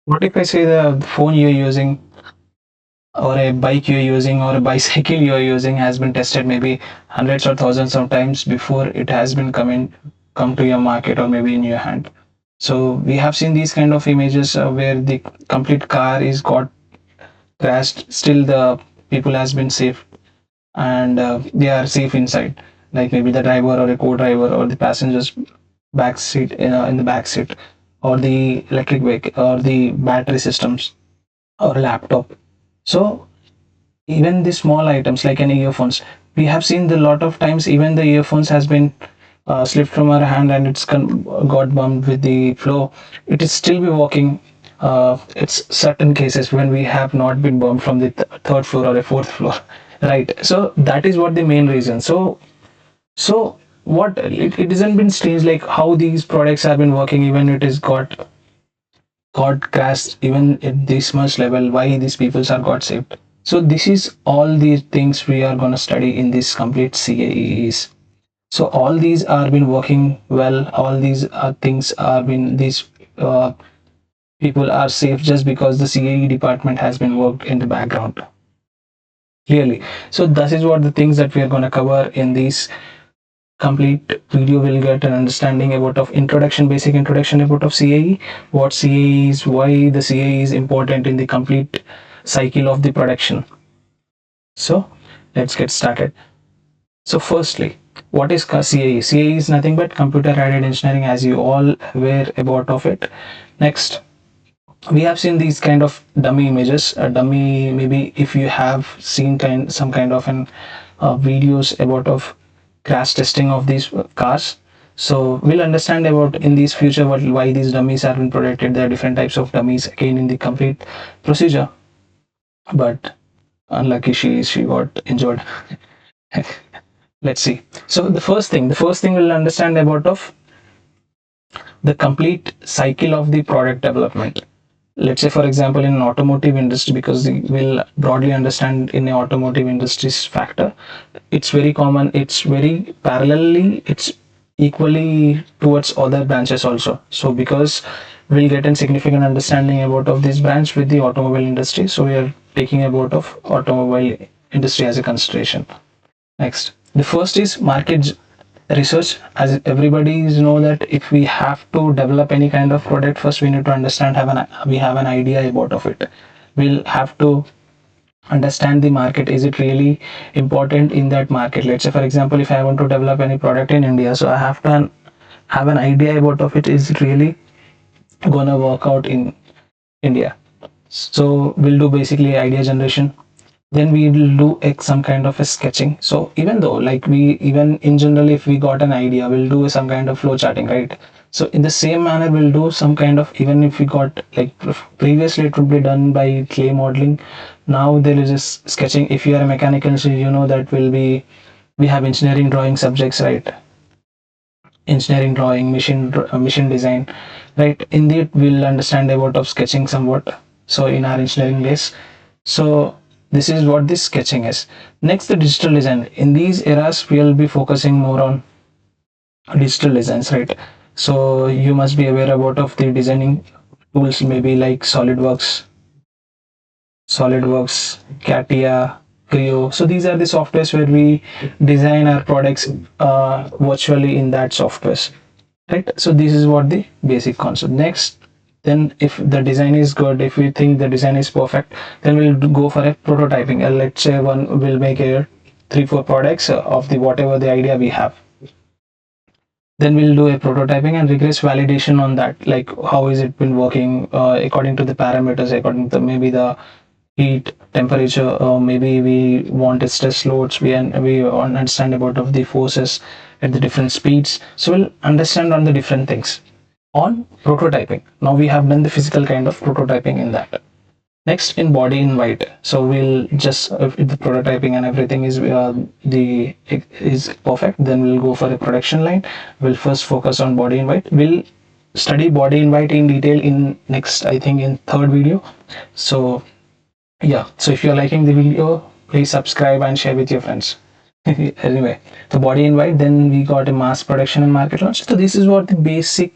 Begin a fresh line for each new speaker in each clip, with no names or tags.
What if I say the phone you're using, or a bike you're using, or a bicycle you're using has been tested maybe hundreds or thousands of times before it has been come to your market or maybe in your hand. So we have seen these kind of images where the complete car is got crashed, still the people has been safe, and they are safe inside, like maybe the driver or a co-driver or the passengers back seat, in the back seat, or the electric vehicle or the battery systems or laptop. So even the small items like an earphones, we have seen the lot of times even the earphones has been slipped from our hand and got bumped with the flow. It is still be working. It's certain cases when we have not been bumped from the third floor or a fourth floor, right? So that is what the main reason. So what it hasn't been strange like how these products have been working, even it is got crashed even at this much level, why these peoples are got saved. So this is all the things we are going to study in this complete CAEs. So all these are been working well, all these things are been these uh, people are safe just because the CAE department has been worked in the background clearly. So this is what the things that we are going to cover in this complete video. Will get an understanding about of introduction, basic introduction about of CAE, what CAE is, why the CAE is important in the complete cycle of the production. So let's get started. So firstly, what is CAE? CAE is nothing but computer aided engineering, as you all aware about of it. Next, we have seen these kind of dummy images. A dummy, maybe if you have seen some kind of an videos about of crash testing of these cars. So we'll understand about in these future why these dummies are been protected. There are different types of dummies again in the complete procedure. But unlucky she got injured. Let's see. So the first thing we'll understand about of the complete cycle of the product development. Let's say for example in an automotive industry, because we will broadly understand in the automotive industry's factor, it's very common, it's very parallelly, it's equally towards other branches also. So because we'll get a significant understanding about of this branch with the automobile industry, so we are taking about of automobile industry as a consideration. Next, the first is market research. As everybody know that if we have to develop any kind of product, first we need to understand we have an idea about of it. We'll have to understand the market. Is it really important in that market? Let's say for example, if I want to develop any product in India, so I have to have an idea about of it. Is it really gonna work out in India? So we'll do basically idea generation, then we will do some kind of a sketching. So even though like we even in general if we got an idea, we'll do some kind of flow charting, right? So in the same manner we'll do some kind of, even if we got like previously it would be done by clay modeling, now there is just sketching. If you are a mechanical engineer, you know that will be, we have engineering drawing subjects, right? Engineering drawing, machine design, right? Indeed we'll understand about of sketching somewhat, so in our engineering days. So this is what this sketching is. Next, the digital design. In these eras we'll be focusing more on digital designs, right? So you must be aware about of the designing tools, maybe like SolidWorks, CATIA, Creo. So these are the softwares where we design our products virtually in that softwares, right? So this is what the basic concept. Next, then if the design is good, if we think the design is perfect, then we'll go for a prototyping. Let's say one will make a 3-4 products of the whatever the idea we have. Then we'll do a prototyping and rigorous validation on that, like how is it been working according to the parameters, according to maybe the heat, temperature, maybe we want a stress loads, we understand about of the forces at the different speeds. So we'll understand on the different things on prototyping. Now we have done the physical kind of prototyping in that. Next, in body in white, so we'll just if the prototyping and everything the is perfect, then we'll go for a production line. We'll first focus on body in white. We'll study body in white in detail in next, I think in third video. So yeah, so if you're liking the video, please subscribe and share with your friends. Anyway, the body in white, then we got a mass production and market launch. So this is what the basic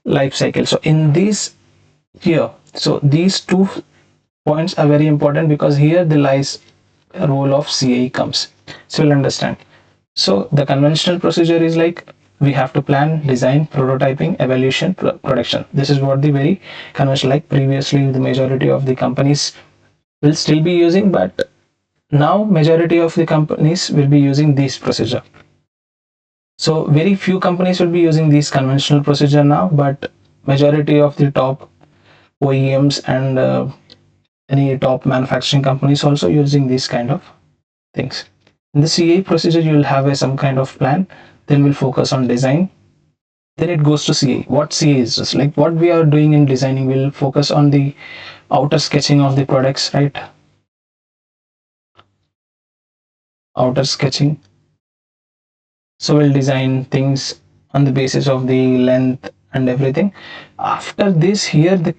life cycle. So in this here, So these two points are very important because here the lies a role of CAE comes. So we'll understand. So the conventional procedure is like we have to plan, design, prototyping, evaluation, production. This is what the very conventional, like previously the majority of the companies will still be using, but now majority of the companies will be using this procedure. So very few companies will be using this conventional procedure now, but majority of the top OEMs and any top manufacturing companies also using these kind of things. In the CA procedure, you will have some kind of plan, then we'll focus on design, then it goes to CA. What CA is just like what we are doing in designing, we'll focus on the outer sketching of the products, right? Outer sketching. So we'll design things on the basis of the length and everything. After this, here the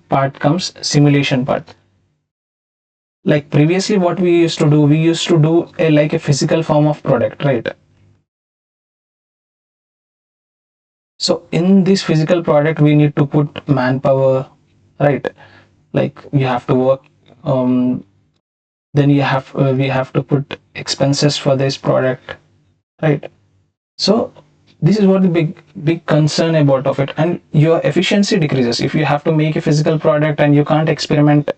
part comes simulation part. Like previously, what we used to do, we used to do a like a physical form of product, right? So in this physical product, we need to put manpower, right? Like you have to work. Then you have we have to put expenses for this product, right? So this is what the big concern about of it, and your efficiency decreases if you have to make a physical product and you can't experiment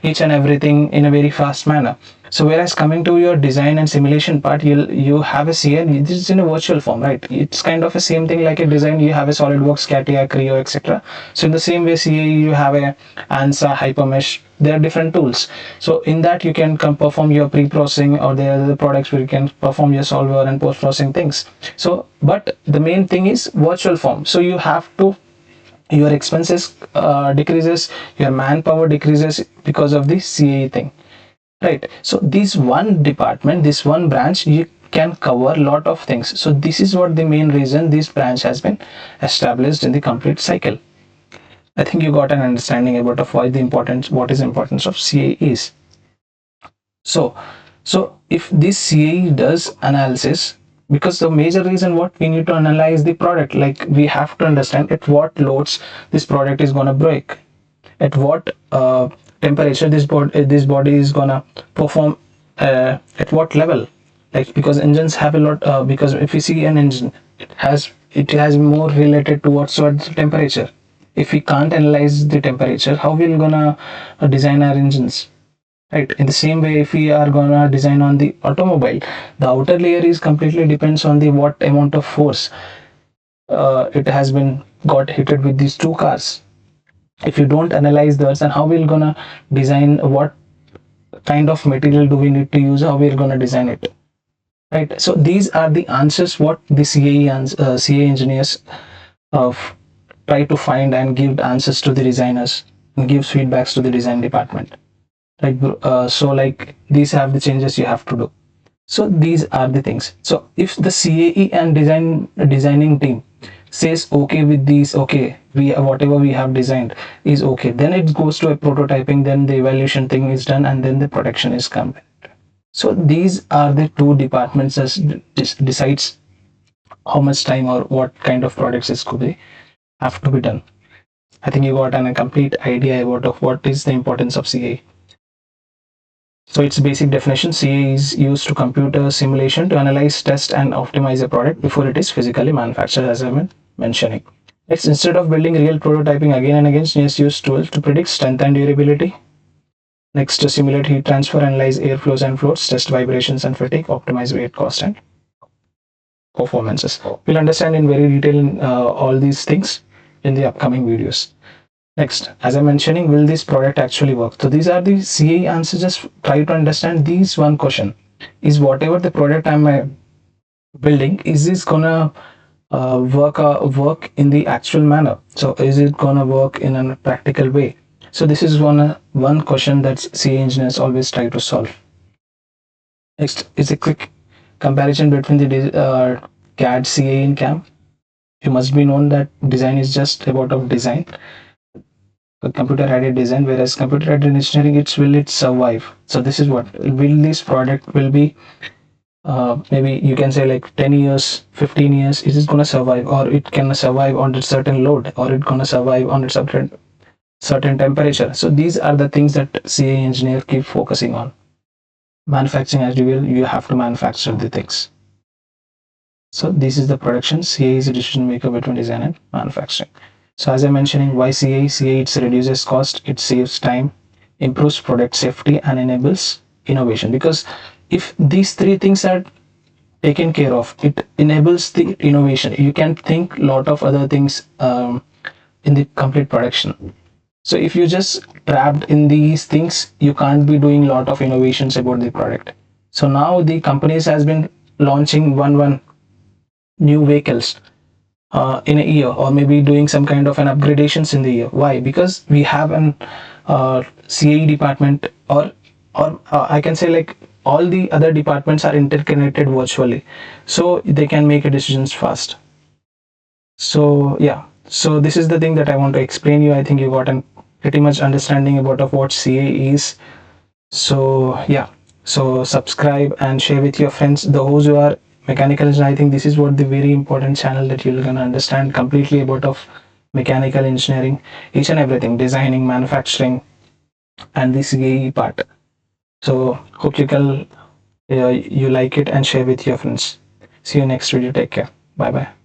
each and everything in a very fast manner. So whereas coming to your design and simulation part, you have a CA. This is in a virtual form, right? It's kind of a same thing like a design. You have a SolidWorks, CATIA, Creo, etc. So in the same way, CA you have a ANSA, Hypermesh. There are different tools. So in that you can perform your pre-processing, or there are the products where you can perform your solver and post-processing things. So but the main thing is virtual form. So you have to your expenses decreases, your manpower decreases because of the CAE thing, right? So this one department, this one branch, you can cover a lot of things. So this is what the main reason this branch has been established in the complete cycle. I think you got an understanding about of why the importance, what is the importance of CAE is. So if this CAE does analysis, because the major reason what we need to analyze the product, like we have to understand at what loads this product is gonna break, at what temperature this body is gonna perform, at what level. Like because engines have a lot, because if you see an engine, it has more related towards temperature. If we can't analyze the temperature, how we gonna design our engines, right? In the same way, if we are gonna design on the automobile, the outer layer is completely depends on the what amount of force it has been got hit with these two cars. If you don't analyze those, then how we're gonna design, what kind of material do we need to use, how we're gonna design it, right? So these are the answers what the CAE and CA engineers try to find and give answers to the designers and gives feedbacks to the design department, right? So like these have the changes you have to do. So these are the things. So if the CAE and designing team says okay with these, okay, we whatever we have designed is okay, then it goes to a prototyping, then the evaluation thing is done, and then the production is complete. So these are the two departments that decides how much time or what kind of products is could be have to be done. I think you got a complete idea about of what is the importance of CA. So its basic definition: CA is used to computer simulation to analyze, test, and optimize a product before it is physically manufactured, as I've been mentioning. Next, instead of building real prototyping again and again, engineers use tools to predict strength and durability. Next, to simulate heat transfer, analyze air flows and floats, test vibrations and fatigue, optimize weight, cost, and performances. We'll understand in very detail all these things in the upcoming videos. Next, as I'm mentioning, will this product actually work? So these are the CA answers. Just try to understand these one question: is whatever the product I'm building, is this gonna work in the actual manner? So is it gonna work in a practical way? So this is one question that CA engineers always try to solve. Next is a quick comparison between the CAD, CA, and CAM. You must be known that design is just about of design, computer aided design, whereas computer aided engineering, it survive. So this is what will this product will be, maybe you can say like 10 years, 15 years, it is going to survive, or it can survive on a certain load, or it going to survive on a certain temperature. So these are the things that CA engineer keep focusing on. Manufacturing, as you will, you have to manufacture the things. So this is the production. CA is a decision maker between design and manufacturing. So as I mentioning, why CA? CA, it reduces cost, it saves time, improves product safety, and enables innovation. Because if these three things are taken care of, it enables the innovation. You can think a lot of other things in the complete production. So if you just trapped in these things, you can't be doing a lot of innovations about the product. So now the companies has been launching one new vehicles in a year, or maybe doing some kind of an upgradations in the year. Why? Because we have an CAE department, or I can say like all the other departments are interconnected virtually, so they can make decisions fast. So yeah, so this is the thing that I want to explain you. I think you got an pretty much understanding about of what CA is. So yeah, so subscribe and share with your friends, those who are mechanical engineer. I think this is what the very important channel that you're gonna understand completely about of mechanical engineering, each and everything, designing, manufacturing, and the CAE part. So hope you like it and share with your friends. See you next video. Take care. Bye bye.